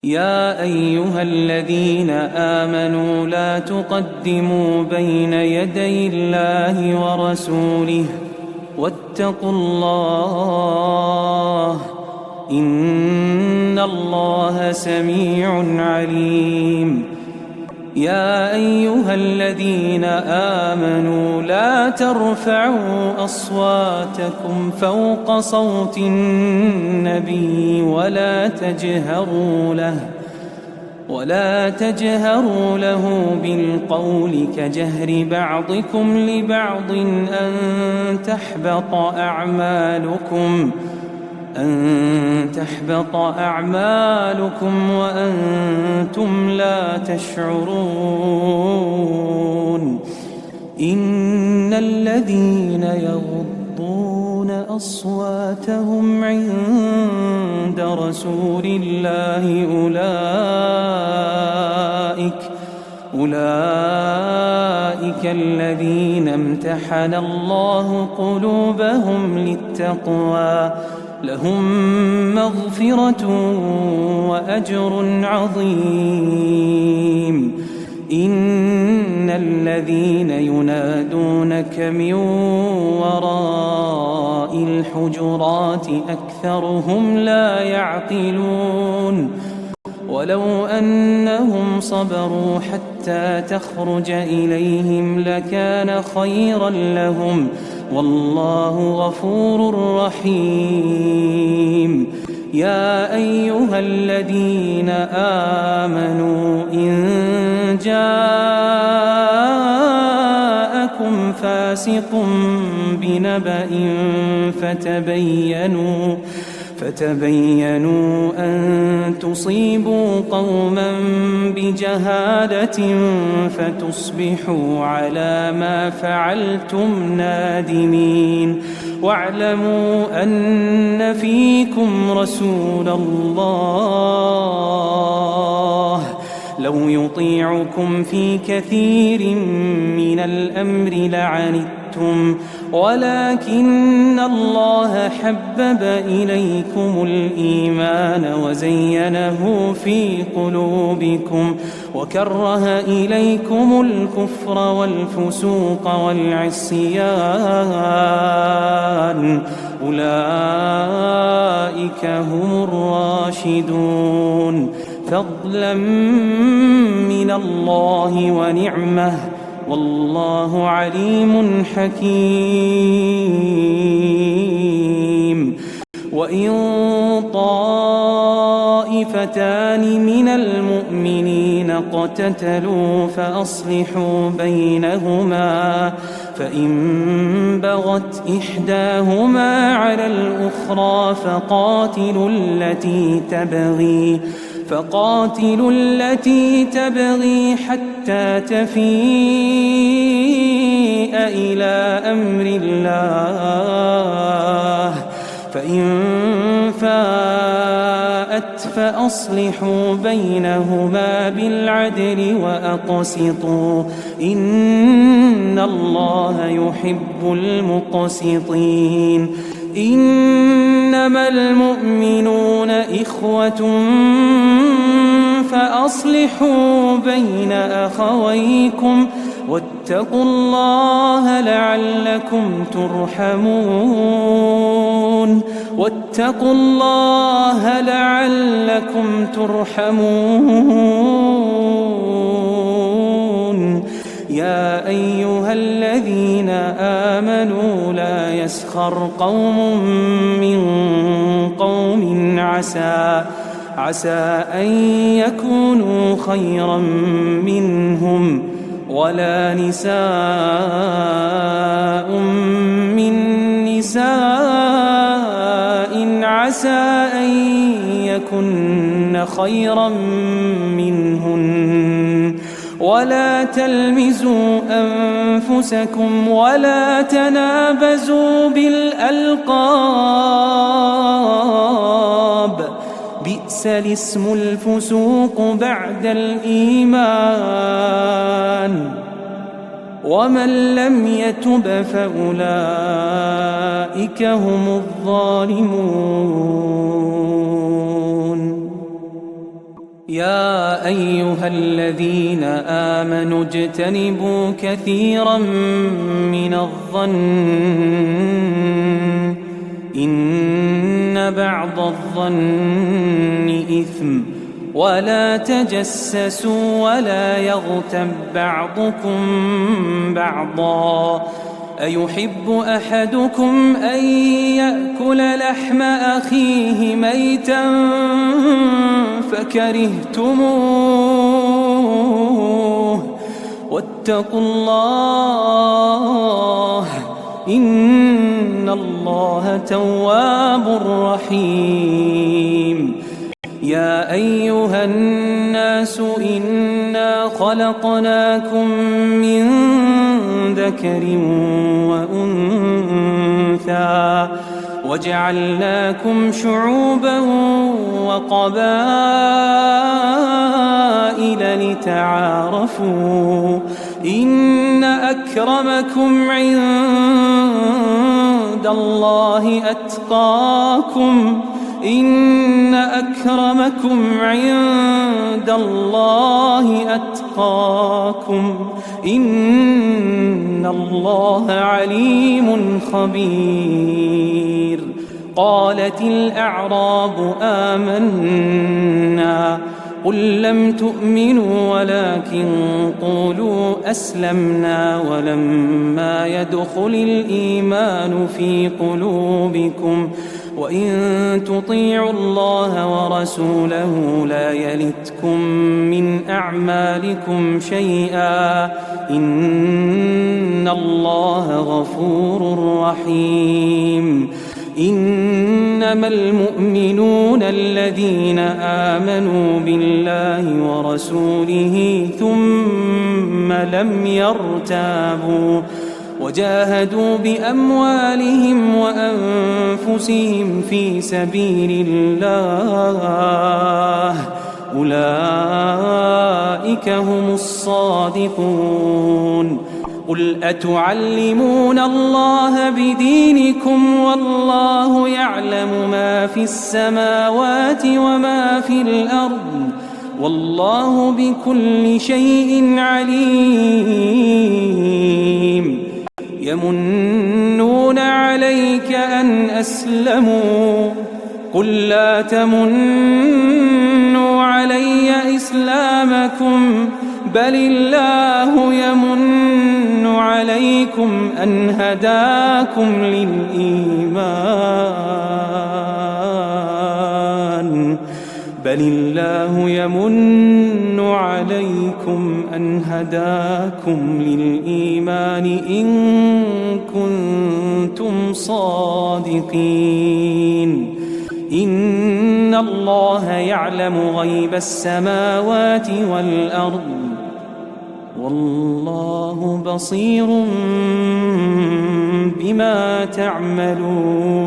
يا أيها الذين آمنوا لا تقدموا بين يدي الله ورسوله واتقوا الله إن الله سميع عليم. يا أيها الذين آمنوا لا ترفعوا أصواتكم فوق صوت النبي ولا تجهروا له بالقول كجهر بعضكم لبعض أن تحبط أعمالكم وأنتم لا تشعرون. إن الذين يغضون أصواتهم عند رسول الله أولئك الذين امتحن الله قلوبهم للتقوى لهم مغفرة وأجر عظيم. إن الذين ينادونك من وراء الحجرات أكثرهم لا يعقلون. ولو أنهم صبروا حتى تخرج إليهم لكان خيرا لهم والله غفور رحيم. يا أيها الذين آمنوا إن جاءكم فاسق بنبأ فتبينوا أن تصيبوا قوما بجهالة فتصبحوا على ما فعلتم نادمين. واعلموا أن فيكم رسول الله لو يطيعكم في كثير من الأمر لعنتم ولكن الله حبب إليكم الإيمان وزينه في قلوبكم وكره إليكم الكفر والفسوق والعصيان أولئك هم الراشدون فضلا من الله ونعمه والله عليم حكيم. وإن طائفتان من المؤمنين اقتتلوا فأصلحوا بينهما فإن بغت إحداهما على الأخرى فقاتلوا التي تبغي حتى تفيء إلى أمر الله فإن فاءت فأصلحوا بينهما بالعدل وأقسطوا إن الله يحب المقسطين. إنما المؤمنون إخوة فأصلحوا بين أخويكم واتقوا الله لعلكم ترحمون. يا أيها الذين آمنوا لا يسخر قوم من قوم عسى أن يكونوا خيرا منهم ولا نساء من نساء عسى أن يكن خيرا منهن ولا تلمزوا أنفسكم ولا تنابزوا بالألقاب بئس الاسم الفسوق بعد الإيمان ومن لم يتب فأولئك هم الظالمون. يا أيها الذين آمنوا اجتنبوا كثيرا من الظن إن بعض الظن إثم ولا تجسسوا ولا يغتب بعضكم بعضا أيحب أحدكم أن يأكل لحم أخيه ميتا فكرهتموه واتقوا الله إن الله تواب رحيم يا أيها الناس إنا خلقناكم من ذكر وأنثى وجعلناكم شعوبا وقبائل لتعارفوا إن أكرمكم عند الله أتقاكم إن أكرمكم عند الله أتقاكم إن الله عليم خبير قالت الأعراب آمنا قل لم تؤمنوا ولكن قولوا أسلمنا ولما يدخل الإيمان في قلوبكم وإن تطيعوا الله ورسوله لا يلتكم من أعمالكم شيئا إن الله غفور رحيم إنما المؤمنون الذين آمنوا بالله ورسوله ثم لم يرتابوا وجاهدوا بأموالهم وأنفسهم في سبيل الله أولئك هم الصادقون قل أتعلمون الله بدينكم والله يعلم ما في السماوات وما في الأرض والله بكل شيء عليم يمنون عليك أن أسلموا قل لا تمنوا علي إسلامكم بل الله يمن عليكم أن هداكم للإيمان بل الله يمن عليكم أن هداكم للإيمان إن كنتم صادقين إن الله يعلم غيب السماوات والأرض والله بصير بما تعملون